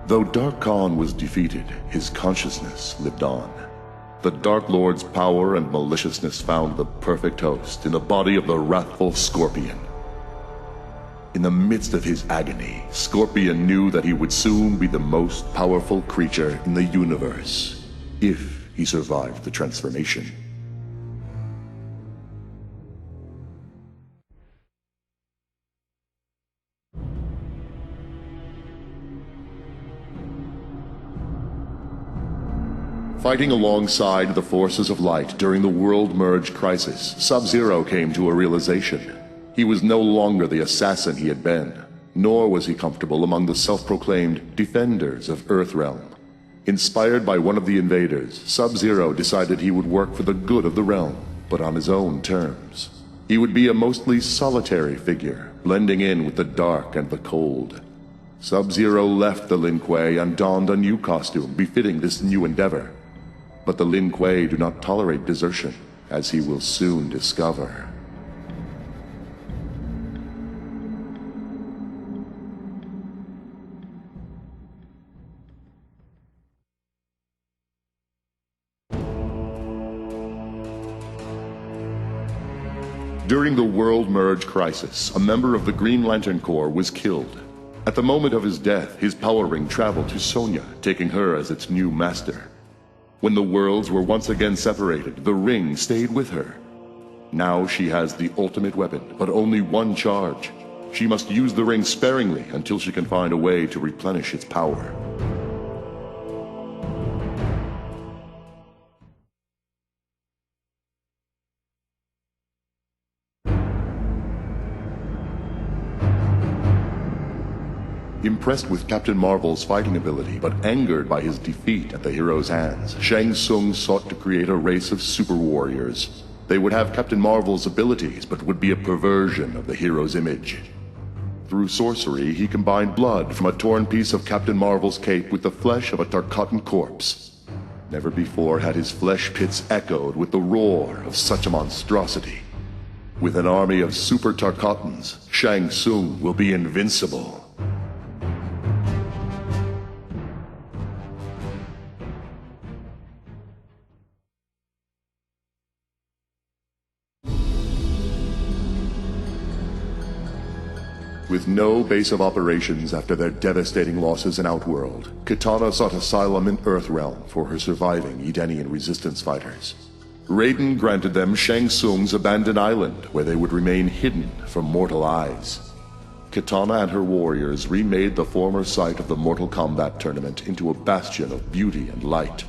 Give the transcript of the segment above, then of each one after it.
Though Dark Khan was defeated, his consciousness lived on. The Dark Lord's power and maliciousness found the perfect host in the body of the wrathful Scorpion. In the midst of his agony, Scorpion knew that he would soon be the most powerful creature in the universe, if he survived the transformation. Fighting alongside the forces of light during the World Merge crisis, Sub-Zero came to a realization. He was no longer the assassin he had been, nor was he comfortable among the self-proclaimed defenders of Earthrealm. Inspired by one of the invaders, Sub-Zero decided he would work for the good of the realm, but on his own terms. He would be a mostly solitary figure, blending in with the dark and the cold. Sub-Zero left the Lin Kuei and donned a new costume befitting this new endeavor. But the Lin Kuei do not tolerate desertion, as he will soon discover. During the World Merge crisis, a member of the Green Lantern Corps was killed. At the moment of his death, his power ring traveled to Sonya, taking her as its new master. When the worlds were once again separated, the ring stayed with her. Now she has the ultimate weapon, but only one charge. She must use the ring sparingly until she can find a way to replenish its power. Impressed with Captain Marvel's fighting ability, but angered by his defeat at the hero's hands, Shang Tsung sought to create a race of super warriors. They would have Captain Marvel's abilities, but would be a perversion of the hero's image. Through sorcery, he combined blood from a torn piece of Captain Marvel's cape with the flesh of a Tarkatan corpse. Never before had his flesh pits echoed with the roar of such a monstrosity. With an army of super Tarkatans, Shang Tsung will be invincible. With no base of operations after their devastating losses in Outworld, Kitana sought asylum in Earthrealm for her surviving Edenian resistance fighters. Raiden granted them Shang Tsung's abandoned island, where they would remain hidden from mortal eyes. Kitana and her warriors remade the former site of the Mortal Kombat tournament into a bastion of beauty and light.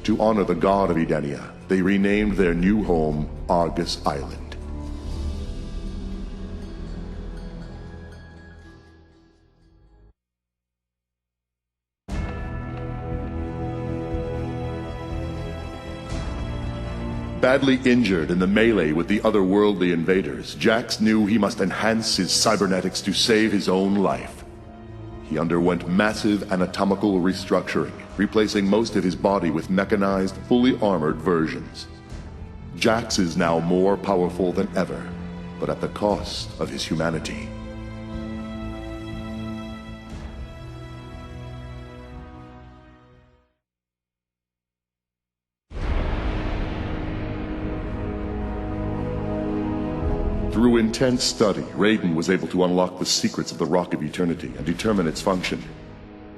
To honor the god of Edenia, they renamed their new home Argus Island. Badly injured in the melee with the otherworldly invaders, Jax knew he must enhance his cybernetics to save his own life. He underwent massive anatomical restructuring, replacing most of his body with mechanized, fully armored versions. Jax is now more powerful than ever, but at the cost of his humanity. Through intense study, Raiden was able to unlock the secrets of the Rock of Eternity and determine its function.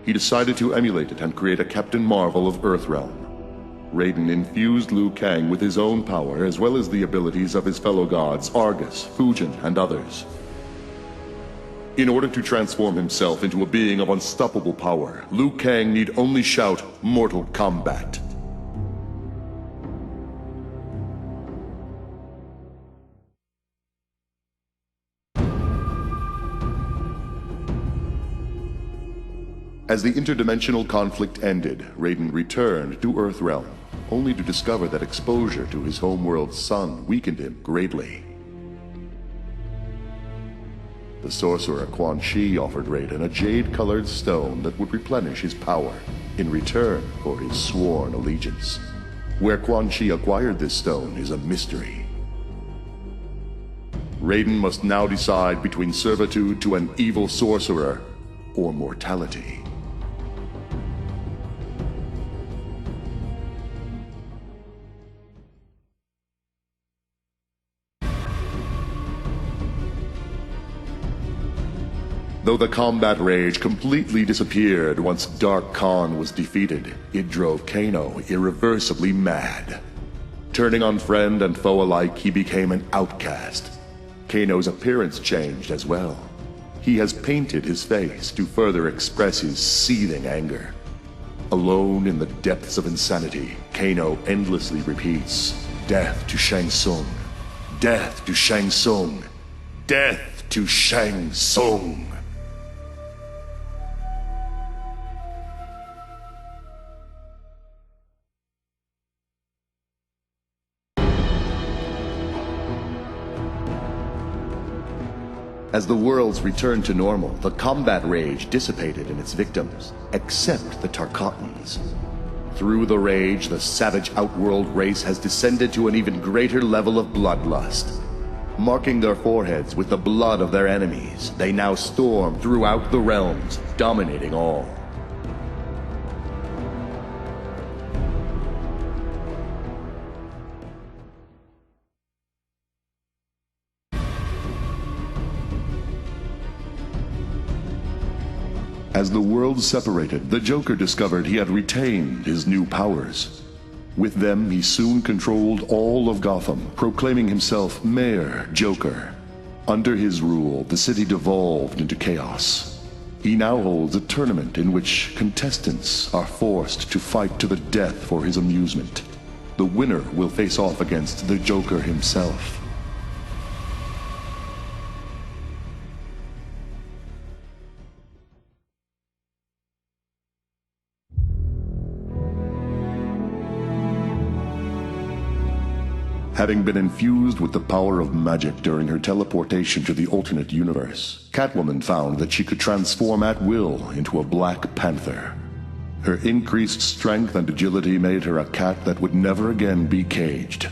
He decided to emulate it and create a Captain Marvel of Earthrealm. Raiden infused Liu Kang with his own power as well as the abilities of his fellow gods Argus, Fujin, and others. In order to transform himself into a being of unstoppable power, Liu Kang need only shout, "Mortal Kombat." As the interdimensional conflict ended, Raiden returned to Earthrealm, only to discover that exposure to his homeworld's sun weakened him greatly. The sorcerer Quan Chi offered Raiden a jade-colored stone that would replenish his power in return for his sworn allegiance. Where Quan Chi acquired this stone is a mystery. Raiden must now decide between servitude to an evil sorcerer or mortality. Though the combat rage completely disappeared once Dark Khan was defeated, it drove Kano irreversibly mad. Turning on friend and foe alike, he became an outcast. Kano's appearance changed as well. He has painted his face to further express his seething anger. Alone in the depths of insanity, Kano endlessly repeats, "Death to Shang Tsung! Death to Shang Tsung! Death to Shang Tsung!" As the worlds returned to normal, the combat rage dissipated in its victims, except the Tarkatans. Through the rage, the savage outworld race has descended to an even greater level of bloodlust. Marking their foreheads with the blood of their enemies, they now storm throughout the realms, dominating all. As the worlds separated, the Joker discovered he had retained his new powers. With them, he soon controlled all of Gotham, proclaiming himself Mayor Joker. Under his rule, the city devolved into chaos. He now holds a tournament in which contestants are forced to fight to the death for his amusement. The winner will face off against the Joker himself. Having been infused with the power of magic during her teleportation to the alternate universe, Catwoman found that she could transform at will into a Black Panther. Her increased strength and agility made her a cat that would never again be caged.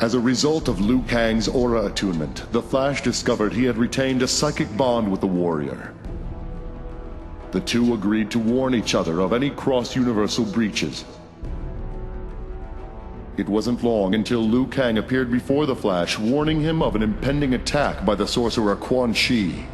As a result of Liu Kang's aura attunement, the Flash discovered he had retained a psychic bond with the warrior. The two agreed to warn each other of any cross-universal breaches. It wasn't long until Liu Kang appeared before the Flash, warning him of an impending attack by the sorcerer Quan Chi.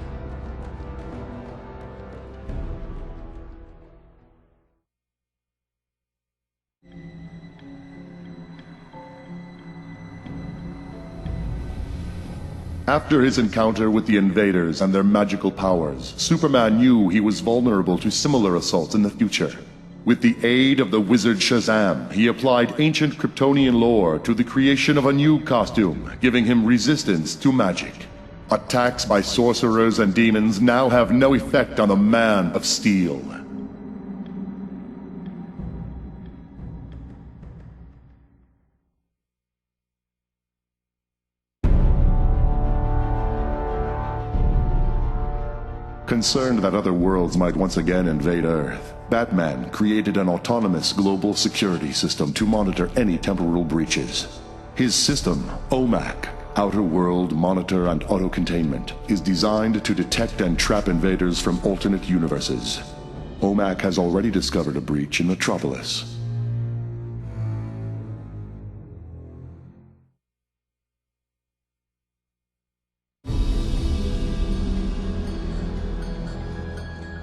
After his encounter with the invaders and their magical powers, Superman knew he was vulnerable to similar assaults in the future. With the aid of the wizard Shazam, he applied ancient Kryptonian lore to the creation of a new costume, giving him resistance to magic. Attacks by sorcerers and demons now have no effect on the Man of Steel. Concerned that other worlds might once again invade Earth, Batman created an autonomous global security system to monitor any temporal breaches. His system, OMAC, Outer World Monitor and Auto-Containment, is designed to detect and trap invaders from alternate universes. OMAC has already discovered a breach in Metropolis.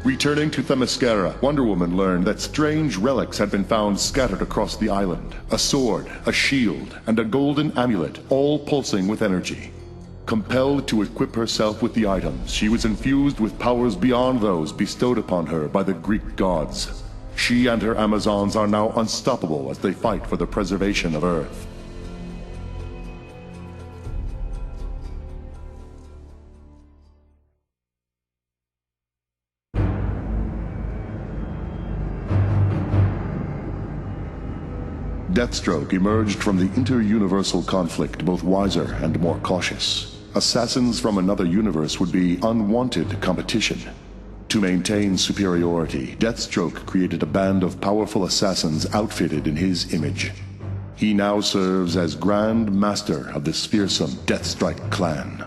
Returning to Themyscira, Wonder Woman learned that strange relics had been found scattered across the island. A sword, a shield, and a golden amulet, all pulsing with energy. Compelled to equip herself with the items, she was infused with powers beyond those bestowed upon her by the Greek gods. She and her Amazons are now unstoppable as they fight for the preservation of Earth. Deathstroke emerged from the inter-universal conflict both wiser and more cautious. Assassins from another universe would be unwanted competition. To maintain superiority, Deathstroke created a band of powerful assassins outfitted in his image. He now serves as Grand Master of this fearsome Deathstrike clan.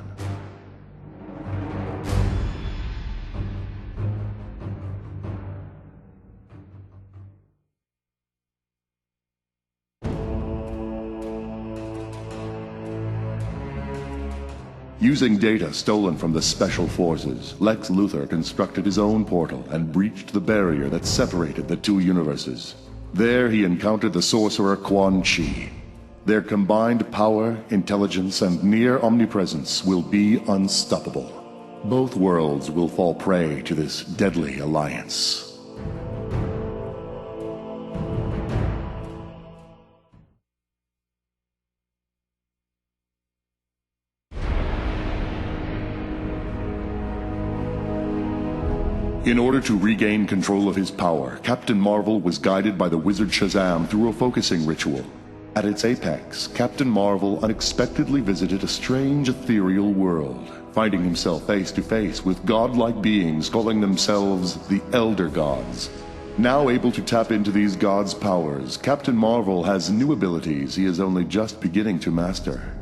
Using data stolen from the Special Forces, Lex Luthor constructed his own portal and breached the barrier that separated the two universes. There he encountered the sorcerer Quan Chi. Their combined power, intelligence, and near omnipresence will be unstoppable. Both worlds will fall prey to this deadly alliance. In order to regain control of his power, Captain Marvel was guided by the wizard Shazam through a focusing ritual. At its apex, Captain Marvel unexpectedly visited a strange ethereal world, finding himself face to face with godlike beings calling themselves the Elder Gods. Now able to tap into these gods' powers, Captain Marvel has new abilities he is only just beginning to master.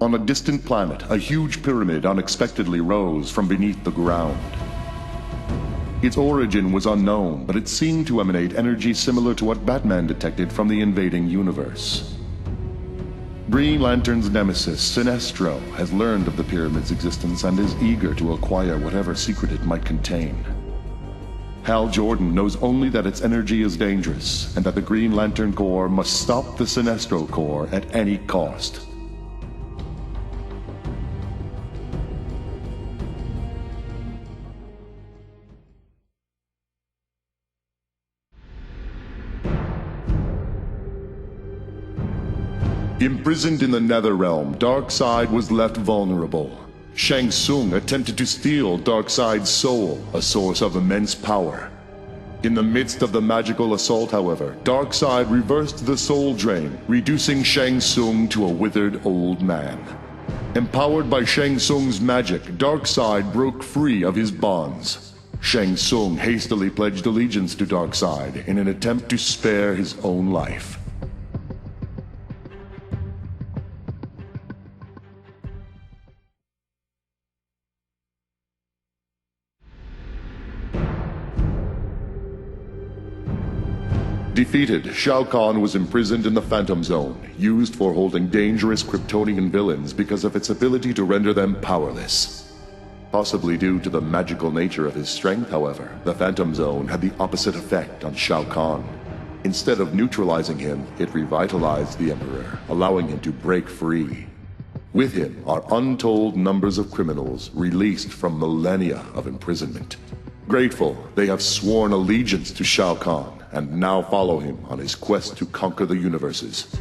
On a distant planet, a huge pyramid unexpectedly rose from beneath the ground. Its origin was unknown, but it seemed to emanate energy similar to what Batman detected from the invading universe. Green Lantern's nemesis, Sinestro, has learned of the pyramid's existence and is eager to acquire whatever secret it might contain. Hal Jordan knows only that its energy is dangerous, and that the Green Lantern Corps must stop the Sinestro Corps at any cost. Imprisoned in the Netherrealm, Darkseid was left vulnerable. Shang Tsung attempted to steal Darkseid's soul, a source of immense power. In the midst of the magical assault, however, Darkseid reversed the soul drain, reducing Shang Tsung to a withered old man. Empowered by Shang Tsung's magic, Darkseid broke free of his bonds. Shang Tsung hastily pledged allegiance to Darkseid in an attempt to spare his own life. Defeated, Shao Kahn was imprisoned in the Phantom Zone, used for holding dangerous Kryptonian villains because of its ability to render them powerless. Possibly due to the magical nature of his strength, however, the Phantom Zone had the opposite effect on Shao Kahn. Instead of neutralizing him, it revitalized the Emperor, allowing him to break free. With him are untold numbers of criminals released from millennia of imprisonment. Grateful, they have sworn allegiance to Shao Kahn, and now follow him on his quest to conquer the universes.